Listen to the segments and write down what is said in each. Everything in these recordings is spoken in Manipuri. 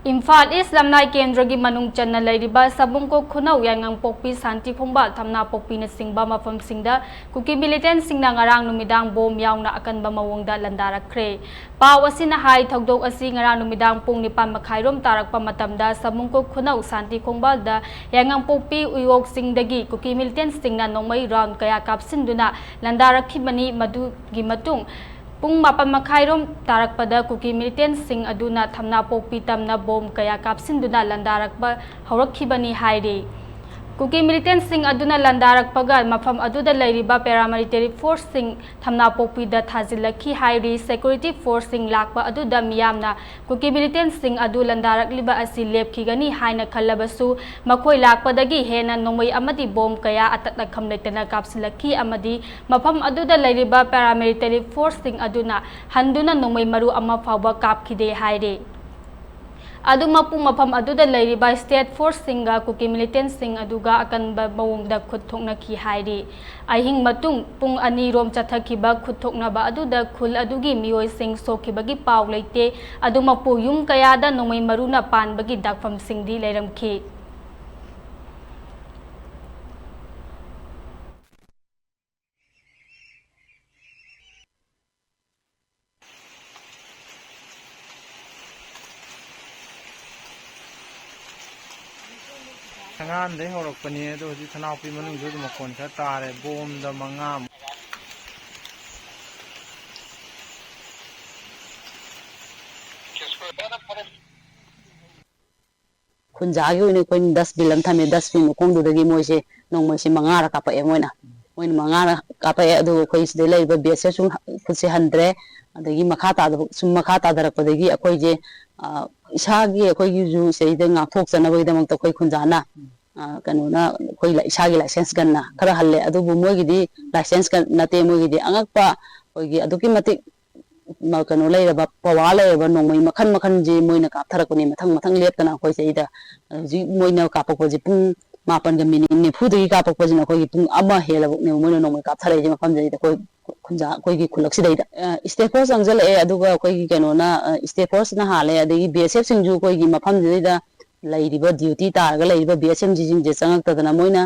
इम्फाल ईस्ट लमनाई केंद्र की मनुंग चन्ना लेरिबा सबुंको खुनौ यांगंग पोकपी शांति खोंबा थमना पोकपी न सिंगबा मफम सिंगदा कुकी मिलिटेंट सिंगना ngarang numidang bom yaungna akanba mawongda landarakre paw asina hai thogdok asi ngarang numidang pung 9:30 rom tarakpa matamda sabungko khunau शांति खोंबा da yangang popi uyok singdagi kuki militant singna nongmai round kaya kapsinduna landarakibani madu gi matung Pung 9:30 rom tarakpada kuki militant sing aduna thamna popi tamna bom kaya kapsinduna landarakba hawrakhibani hairi kuki militant sing aduna landarakpaga mafam aduda leiriba paramilitary force sing thamna popi da thazilakhi hairi security force sing lakpa aduda miyamna kuki militant sing adu landarakliba asi lepkhigani haina khallabasu makhoi lakpadagi hena nongmai amadi bom kaya atatna khamleitana kapsilakhi amadi mafam aduda leiriba paramilitary force sing aduna handuna nongmai maru ama fawba kapkhide hairi Aduma pung mafam aduda leiriba state force singa kuki militant sing aduga akanba mawongda khuthokna ki hairi ahing matung pung ani rom chathakiba khuthokna ba aduda khul adugi mioi sing sokibagi paw leite aduma pu yum kayada nomai maruna panbagi dakfam singdi leiramki Tangan deh orang pani itu di tanah api mana itu cuma konser tare bom dah mangam. Kunjagi ini koin 10 bilam thame 10 bin kong du dagi moise nong moise mangara kapa e moina moin mangara kapa e adu koi sde lai ba bese sung khutse handre adagi makhata sum makhata darak padagi akoi je isagi akoi gi ju sei de ngak thok chana bai damang to koi khunjana kanuna koi la isagi license ganna khara halle adu bu moi gi di license kan nate moi gi di angakpa koi gi adu ki matik ma kanu lai ba pawa lai ba nong mai makhan makhan ji moina ka tharak ni mathang mathang lep kana koi sei da ji moina ka pok ji pung 9 ga minute ni phu de ka pok ji na koi pung ama hela bok ne moina nong mai ka thare ji makam ji da koi khunja koi gi khulak si dai da state force angjal e adu ga koi gi kanu na state force na hale adi bsf singju koi gi mafam ji da lairiba duty tar ga lairiba bsm ji jing je changak ta na moina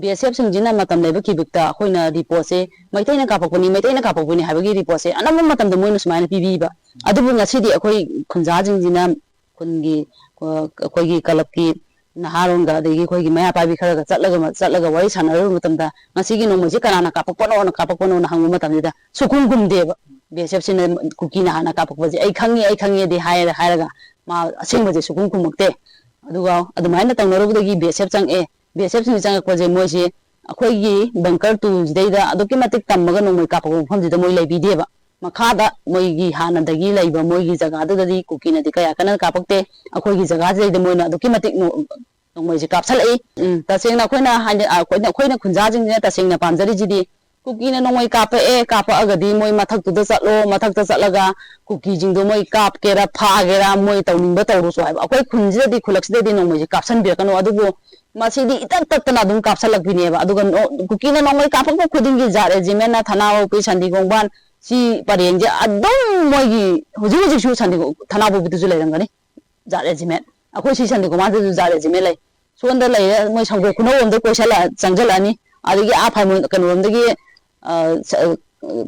BSF singjina matam leba kibukta khoina report se maitaina kapakoni maitaina kapakoni habagi report se anam matam da moina sumaina pibiba adubu ngasidi akhoi khunja jingjina khungi akhoi kalapki naharon ga degi khoi gi maya pabi khara ga chatlaga wai sanaru matam da ngasigi no moji kanana kapakpono na hangu matam da sukung gumdeba BSF sina kuki na hana kapakbaji ai khangi de haira ma asingbaje sukung kumakte aduga adumaina tangnaru degi BSF chang e BSF sing chang ko je moji akhoi gi bunker tu jidai aduki matik tamaga no moi kapako pham jida moi lai bideba makhada moi gi hana dagi laiba moi gi jaga da di kukina di kaya kana kapakte akhoi gi jaga jidai moina aduki matik no moi ji kapsalai tasengna khoina khoina khunja jing ne tasengna pamjari jidi kukina no moi kapa agadi moi mathak tu da chatlo mathak ta chatlaga kuki jing do moi kap kera pha gera moi tawning ba tawru so akhoi khunji di khulakside di no moi ji kapsan bir kanu adugo masidi itak tatna dum kapsalak bineba aduga kukina no moi kapak ko khudingi jare jimena thanawo pi sandi gongban si parengje adum moi gi huji su sandi thanawo bi tu lairangani jare jimen akhoi si sandi goma du jare jimen lai sonda lai moi sanggo kuno om de koisala changjala ni adigi a phai kanum dagi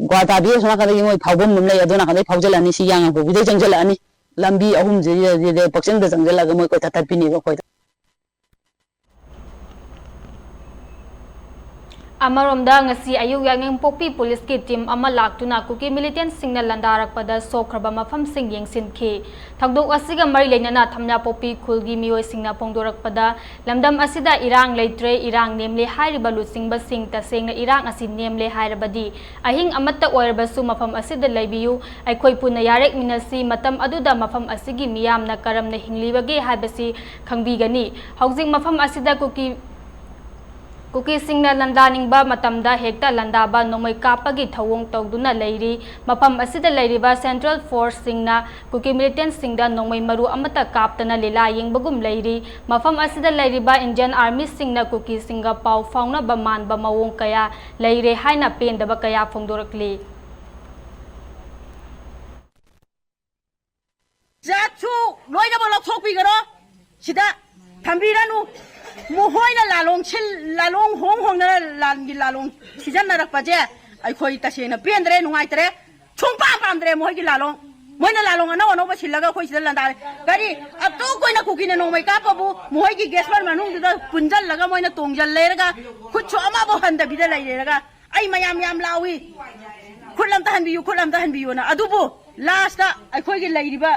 gwata bi sona kadagi moi phawbom mum lai aduna kadai phawjala ni si yang go bi changjala ni lambi ahum je paksin da changjala ga moi ko tatapini go koi Amaromda ngasi ayuk yang popi police ki team ama laktuna kuki militant singna landarak pada sokraba mafam sing yengsin ki thakdok asiga mari leinana thamna popi khulgi mioi singna pongdorak pada lamdam asida irang leitre irang nemle hairiba lusingba sing tasengna irang asi nemle hairabadi ahing amatta oirabasu mafam asida leibiyu aikhoi punna yarek minasi matam aduda mafam asigi miyamna karamna hinglibage haibasi khangbigani haujing mafam asida kuki singna landaning ba matamda hekta landaba nomai kapagi thawong tawduna leiri mapam asida leiriba central force singna kuki militant singda nomai maru amata kaptana lila yengbagum leiri mafam asida leiriba Indian Army singna kuki singa paw fauna ba man ba mawong kaya leire haina pendaba kaya phongdorakli Jatsu loina ba ꯇꯣꯛꯄꯤꯒꯔꯣ ꯁꯤꯗ ꯊꯝꯕꯤꯔꯅꯨ ꯃꯈꯣꯏꯅ ꯂꯥꯂꯣꯡ ꯍꯣꯡꯅ ꯂꯥꯟꯒꯤ ꯂꯥꯂꯣꯡ ꯁꯤꯖꯤꯟꯅꯔꯛꯄꯁꯦ ꯑꯩꯈꯣꯏ ꯇꯁꯦꯡꯅ ꯄꯦꯟꯗ꯭ꯔꯦ ꯅꯨꯡꯉꯥꯏꯇ꯭ꯔꯦ ꯁꯨꯡꯄꯥꯝ ꯄꯥꯝꯗ꯭ꯔꯦ ꯃꯣꯏꯒꯤ ꯂꯥꯂꯣꯡ ꯃꯣꯏꯅ ꯂꯥꯂꯣꯡ ꯑꯅꯧ ꯑꯅꯧꯕ ꯁꯤꯜꯂꯒ ꯑꯩꯈꯣꯏ ꯁꯤꯗ ꯂꯥꯟꯗꯥꯔꯦ ꯀꯔꯤ ꯑꯇꯣꯞ ꯀꯣꯏꯅ ꯀꯨꯀꯤꯅ ꯅꯣꯡꯃꯩ ꯀꯥꯞꯄꯕꯨ ꯃꯣꯏꯒꯤ ꯒꯦꯁꯄꯔ ꯃꯅꯨꯡꯗꯨꯗ ꯄꯨꯟꯖꯜꯂꯒ ꯃꯣꯏꯅ ꯇꯣꯡꯖꯜ ꯂꯩꯔꯒ ꯈꯨꯠꯁꯨ ꯑꯃꯐꯥꯎ ꯍꯟꯗꯕꯤꯗ ꯂꯩꯔꯦꯔꯒ ꯑꯩ ꯃꯌꯥꯝ ꯂꯥꯎꯏ ꯈꯨꯠ ꯑꯝꯇ ꯍꯟꯕꯤꯌꯨꯅ ꯑꯗꯨꯕꯨ ꯂꯥꯁꯇ ꯑꯩꯈꯣꯏꯒꯤ ꯂꯩꯔꯤꯕ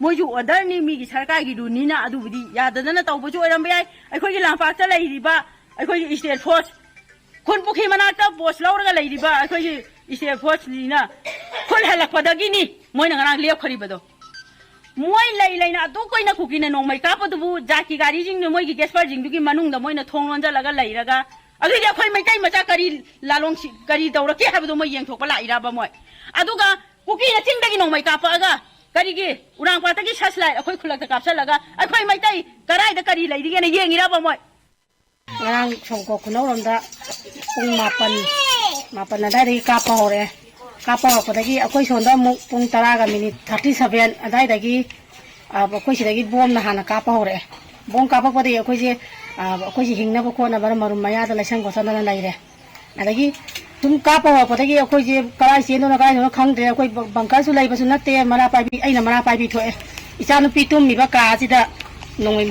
ꯃꯣꯏꯁꯨ ꯑꯣꯔꯗꯔꯅꯤ ꯃꯤꯒꯤ ꯁꯔꯀꯥꯔꯒꯤ ꯔꯨꯜꯅꯤꯅ ꯑꯗꯨꯕꯨꯗꯤ ꯌꯥꯗꯗꯅ ꯇꯧꯕꯁꯨ ꯑꯣꯏꯔꯝꯕ ꯌꯥꯏ ꯑꯩꯈꯣꯏꯒꯤ ꯂꯝꯄꯥꯛꯇ ꯂꯩꯔꯤꯕ ꯑꯩꯈꯣꯏꯒꯤ ꯏꯁꯇꯦꯠ ꯐꯣꯔꯁ ꯈꯨꯟ ꯄꯨꯈ꯭ꯔꯤ ꯃꯅꯥꯛꯇ ꯄꯣꯁ ꯂꯧꯔꯒ ꯂꯩꯔꯤꯕ ꯑꯩꯈꯣꯏꯒꯤ ꯏꯁꯇꯦꯠ ꯐꯣꯔꯁꯅꯤꯅ ꯈꯨꯜ ꯍꯜꯂꯛꯄꯗꯒꯤꯅꯤ ꯃꯣꯏꯅ ꯉꯔꯥꯡ ꯂꯦꯞꯈꯔꯤꯕꯗꯣ ꯃꯣꯏ ꯂꯩꯅ ꯑꯗꯨꯛ ꯀꯨꯏꯅ ꯀꯨꯀꯤꯅ ꯅꯣꯡꯃꯩ ꯀꯥꯞꯄꯗꯨꯕꯨ ꯖꯥꯠꯀꯤ ꯒꯥꯔꯤꯁꯤꯡꯗꯨ ꯃꯣꯏꯒꯤ ꯒꯦꯁꯄꯔꯁꯤꯡꯗꯨꯒꯤ ꯃꯅꯨꯡꯗ ꯃꯣꯏꯅ ꯊꯣꯡ ꯂꯣꯟꯖꯜꯂꯒ ꯂꯩꯔꯒ ꯑꯗꯨꯗꯤ ꯑꯩꯈꯣꯏ ꯃꯩꯇꯩ ꯃꯆꯥ ꯀꯔꯤ ꯂꯥꯂꯣꯡ ꯀꯔꯤ ꯇꯧꯔꯛꯀꯦ ꯍꯥꯏꯕꯗꯣ ꯃꯣꯏ ꯌꯦꯡꯊꯣꯛꯄ ꯂꯥꯛꯏꯔꯕ ꯃꯣꯏ ꯑꯗꯨꯒ ꯀꯨꯀꯤꯅ ꯆꯤꯡꯗꯒꯤ ꯅꯣꯡꯃꯩ ꯀꯥꯞꯄꯛꯑꯒ ꯀꯔꯤꯒꯤ ꯎꯔꯥꯡꯄꯥꯠꯇꯒꯤ ꯁꯁꯂꯥꯏꯠ ꯑꯩꯈꯣꯏ ꯈꯨꯜꯂꯛꯇ ꯀꯥꯞꯁꯜꯂꯒ ꯑꯩꯈꯣꯏ ꯃꯩꯇꯩ ꯀꯔꯥꯏꯗ ꯀꯔꯤ ꯂꯩꯔꯤꯒꯦꯅ ꯌꯦꯡꯉꯤꯔꯕ ꯃꯣꯏ ngang songkok kunauram da pung mapan adai kapa hore kapa hodagi akoi sonda muk pung 10:37 adai dagi akoi sidagi bom na hana kapa hore bom kapa pade akoi ji hingna ko na bar marum maya da laisang gosana na laire adagi tum kapa ho padagi akoi je karai seno na kai no khangde akoi bangka su lai basu natte mara pai bi aina mara pai bi thoe ichanu pi tum mi ba ka sida nongoi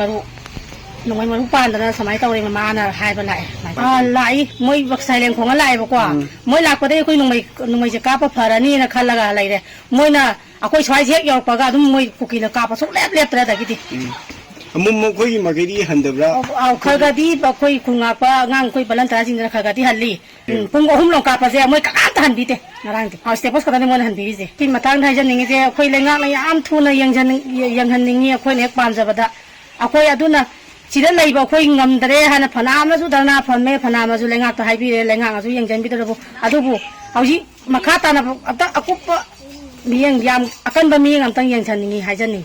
maru pandana samai tawre mana hai ba lai lai moi bak silent khonga lai ba kwa moi lak pa de koi nongmai je ka pa pharani na khalaga lai re moi na akoi swai je yor pa ga dum moi kuki na ka pa so lep tra da gidi mum koi magiri handabra au khaga di ba koi khunga pa ngang koi balan tra jing na khaga di halli pung ohum long ka pa je moi ka ta han bi te narang ti au stepos ka da moi han bi je tin matang thai jan ningi je koi lenga na yam thu na yang han ningi koi nek pam ja ba da akoi aduna sida leiba khoi ngamdare hana phanama su dana phanme phanama su lenga ta haibi re lenga su yengjan bi darabu adubu hauji makha ta na akup miyang yam akan ba miyang amtang yengjan ningi haijan ni